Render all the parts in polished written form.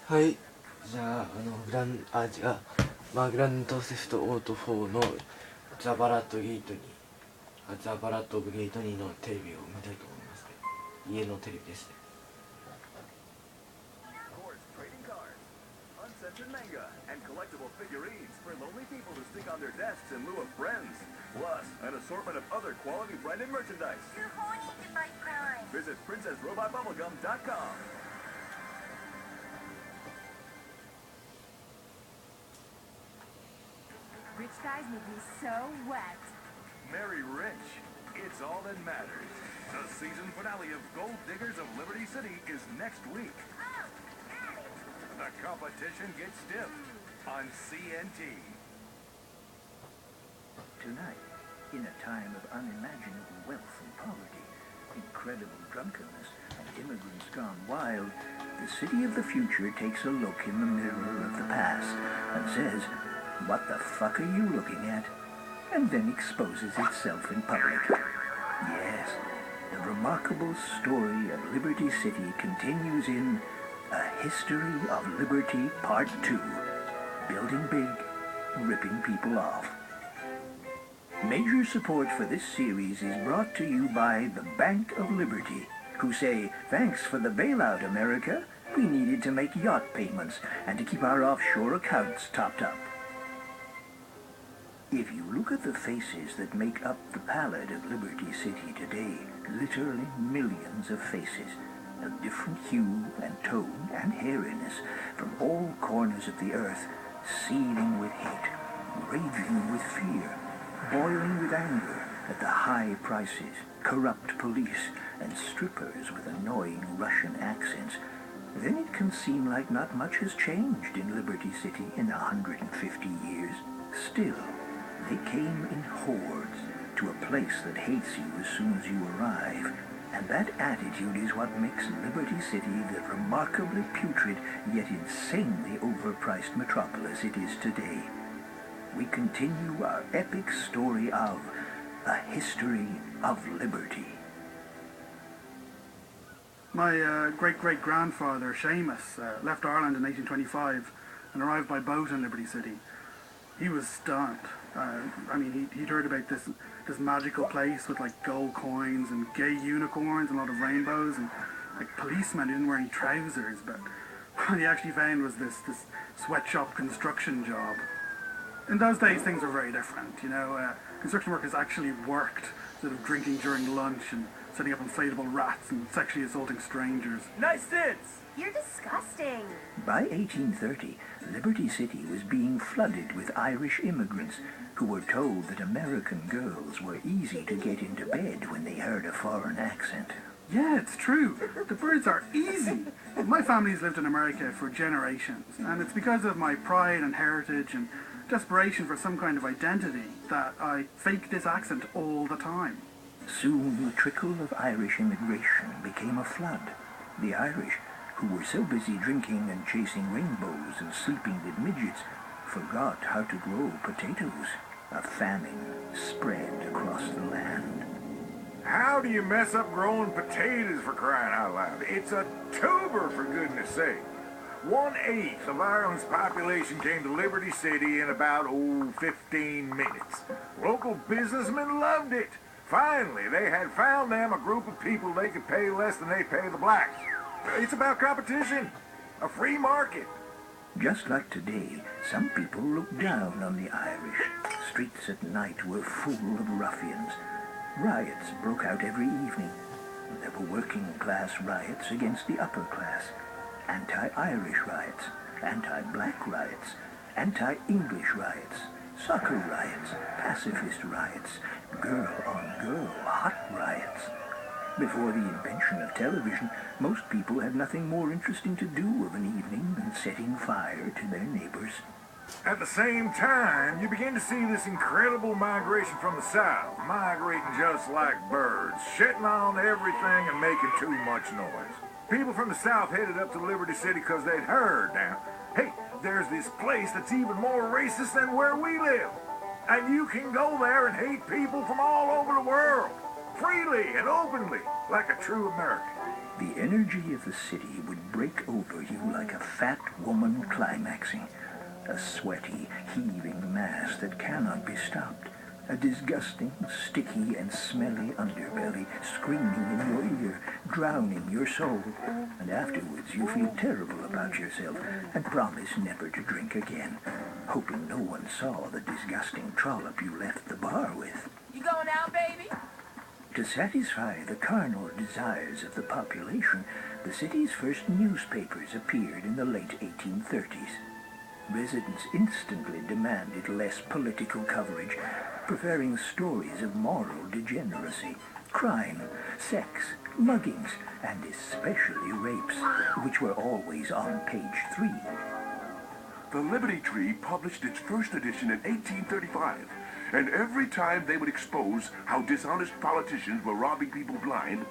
はい、じゃあ、グランドセフトオート4のザ・バラッドゲートに、ザ・バラッドゲート2のテレビを見たいと思いますね。家のテレビですね。Uncensored manga and collectible figurines for lonely people to stick on their desks in lieu of friends. Plus, an assortment of other quality branded merchandise. Too horny to fight crime. Visit PrincessRobotBubblegum.com. Rich guys make me so wet. Marry rich. It's all that matters. The season finale of Gold Diggers of Liberty City is next week. The competition gets stiff on CNT. Tonight, in a time of unimaginable wealth and poverty, incredible drunkenness, and immigrants gone wild, the city of the future takes a look in the mirror of the past and says, "What the fuck are you looking at?" and then exposes itself in public. Yes, the remarkable story of Liberty City continues in A History of Liberty Part 2. Building big, ripping people off. Major support for this series is brought to you by the Bank of Liberty, who say, "Thanks for the bailout, America. We needed to make yacht payments and to keep our offshore accounts topped up." If you look at the faces that make up the palette of Liberty City today, literally millions of faces, of different hue and tone and hairiness, from all corners of the earth, seething with hate, raging with fear, boiling with anger at the high prices, corrupt police, and strippers with annoying Russian accents, then it can seem like not much has changed in Liberty City in 150 years. Still, they came in hordes to a place that hates you as soon as you arrive. And that attitude is what makes Liberty City the remarkably putrid yet insanely overpriced metropolis it is today. We continue our epic story of A History of Liberty. My great-great-grandfather, Seamus, left Ireland in 1825 and arrived by boat in Liberty City. He was stunned. He'd heard about this magical place with like gold coins and gay unicorns and a lot of rainbows and like policemen who didn't wear any trousers, but what he actually found was this sweatshop construction job. In those days things were very different, construction workers actually worked instead of drinking during lunch and setting up inflatable rats and sexually assaulting strangers. Nice tits! You're disgusting. By 1830, Liberty City was being flooded with Irish immigrants who were told that American girls were easy to get into bed when they heard a foreign accent. Yeah, it's true. The birds are easy. My family's lived in America for generations, and it's because of my pride and heritage and desperation for some kind of identity that I fake this accent all the time. Soon the trickle of Irish immigration became a flood. The Irish, who were so busy drinking and chasing rainbows and sleeping with midgets, forgot how to grow potatoes. A famine spread across the land. How do you mess up growing potatoes, for crying out loud? It's a tuber, for goodness sake. 1/8 of Ireland's population came to Liberty City in about, 15 minutes. Local businessmen loved it. Finally, they had found them a group of people they could pay less than they pay the blacks. It's about competition. A free market. Just like today, some people looked down on the Irish. Streets at night were full of ruffians. Riots broke out every evening. There were working-class riots against the upper class, anti-Irish riots, anti-black riots, anti-English riots, soccer riots, pacifist riots, girl-on-girl hot riots. Before the invention of television, most people had nothing more interesting to do of an evening than setting fire to their neighbors. At the same time, you begin to see this incredible migration from the south, migrating just like birds, shitting on everything and making too much noise. People from the south headed up to Liberty City because they'd heard now, hey, there's this place that's even more racist than where we live. And you can go there and hate people from all over the world, freely and openly, like a true American. The energy of the city would break over you like a fat woman climaxing. A sweaty, heaving mass that cannot be stopped. A disgusting, sticky, and smelly underbelly screaming in your ear, drowning your soul. And afterwards you feel terrible about yourself and promise never to drink again, hoping no one saw the disgusting trollop you left the bar with. You going out, baby? To satisfy the carnal desires of the population, the city's first newspapers appeared in the late 1830s. Residents instantly demanded less political coverage, preferring stories of moral degeneracy, crime, sex, muggings, and especially rapes, which were always on page 3. The Liberty Tree published its first edition in 1835, and every time they would expose how dishonest politicians were robbing people blind,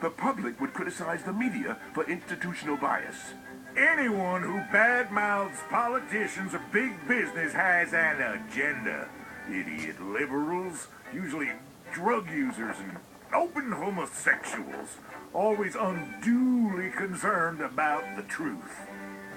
the public would criticize the media for institutional bias. Anyone who badmouths politicians or big business has an agenda. Idiot liberals, usually drug users and open homosexuals, always unduly concerned about the truth.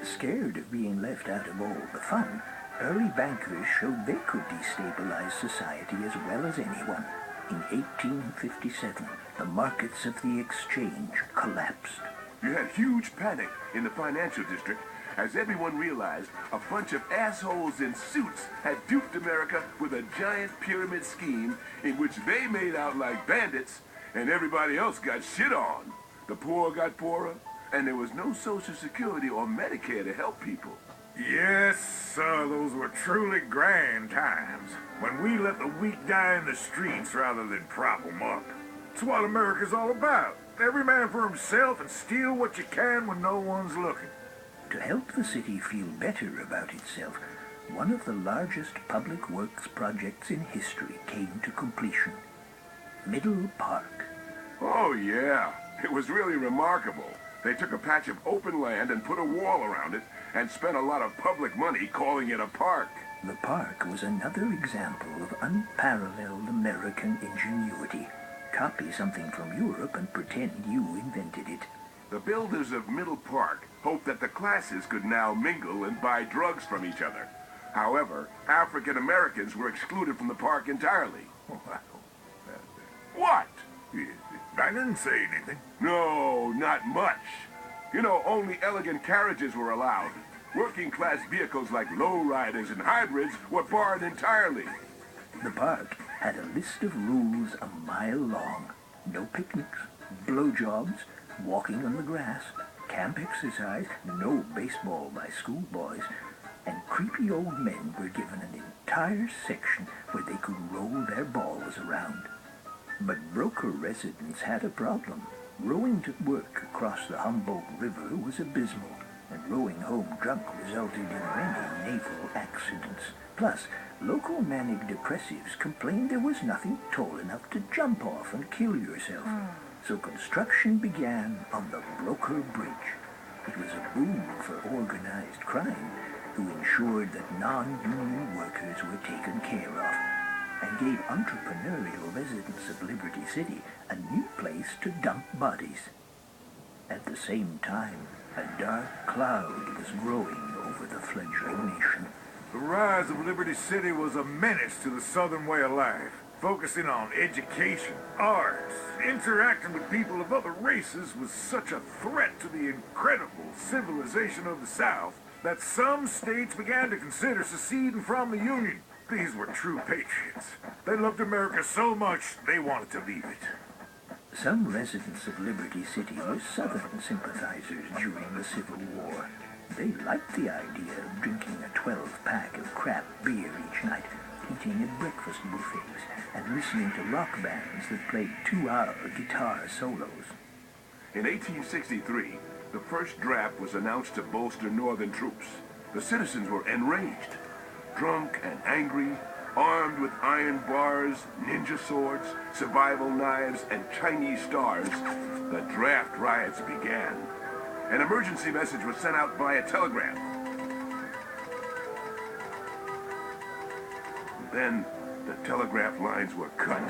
Scared of being left out of all the fun, early bankers showed they could destabilize society as well as anyone. In 1857, the markets of the exchange collapsed. You had huge panic in the financial district as everyone realized a bunch of assholes in suits had duped America with a giant pyramid scheme in which they made out like bandits and everybody else got shit on. The poor got poorer, and there was no Social Security or Medicare to help people. Yes, sir, those were truly grand times, when we let the weak die in the streets rather than prop them up. It's what America's all about. Every man for himself and steal what you can when no one's looking. To help the city feel better about itself, one of the largest public works projects in history came to completion. Middle Park. Oh, yeah. It was really remarkable. They took a patch of open land and put a wall around it and spent a lot of public money calling it a park. The park was another example of unparalleled American ingenuity. Copy something from Europe and pretend you invented it. The builders of Middle Park hoped that the classes could now mingle and buy drugs from each other. However, African Americans were excluded from the park entirely. What? I didn't say anything. No, not much. You know, only elegant carriages were allowed. Working-class vehicles like lowriders and hybrids were barred entirely. The park had a list of rules a mile long. No picnics, blowjobs, walking on the grass, camp exercise, no baseball by schoolboys, and creepy old men were given an entire section where they could roll their balls around. But Broker residents had a problem. Rowing to work across the Humboldt River was abysmal, and rowing home drunk resulted in many naval accidents. Plus, local manic depressives complained there was nothing tall enough to jump off and kill yourself. So construction began on the Broker Bridge. It was a boom for organized crime, who ensured that non-union workers were taken care of, and gave entrepreneurial residents of Liberty City a new place to dump bodies. At the same time, a dark cloud was growing over the fledgling nation. The rise of Liberty City was a menace to the Southern way of life, focusing on education, arts. Interacting with people of other races was such a threat to the incredible civilization of the South that some states began to consider seceding from the Union. These were true patriots. They loved America so much, they wanted to leave it. Some residents of Liberty City were Southern sympathizers during the Civil War. They liked the idea of drinking a 12-pack of crap beer each night, eating at breakfast buffets, and listening to rock bands that played 2-hour guitar solos. In 1863, the first draft was announced to bolster Northern troops. The citizens were enraged, drunk and angry, armed with iron bars, ninja swords, survival knives, and Chinese stars. The draft riots began. An emergency message was sent out via telegram. Then, the telegraph lines were cut.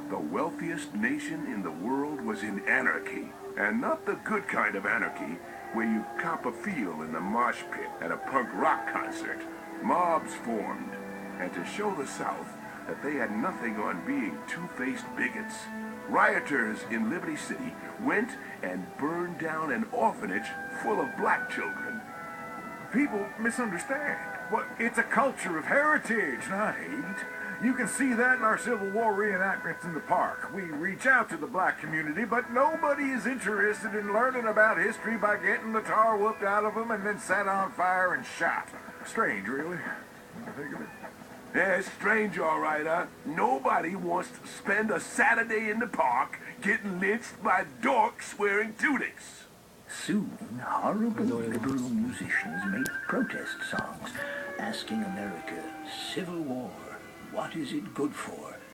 the wealthiest nation in the world was in anarchy. And not the good kind of anarchy where you cop a feel in the mosh pit at a punk rock concert. Mobs formed, and to show the South that they had nothing on being two-faced bigots, rioters in Liberty City went and burned down an orphanage full of black children. People misunderstand. Well, it's a culture of heritage, not hate. You can see that in our Civil War reenactments in the park. We reach out to the black community, but nobody is interested in learning about history by getting the tar whooped out of them and then set on fire and shot. Strange, really. When you think of it. Yeah, it's strange, all right, huh? Nobody wants to spend a Saturday in the park getting lynched by dorks wearing tunics. Soon, horrible liberal musicians made protest songs asking America, Civil War, what is it good for?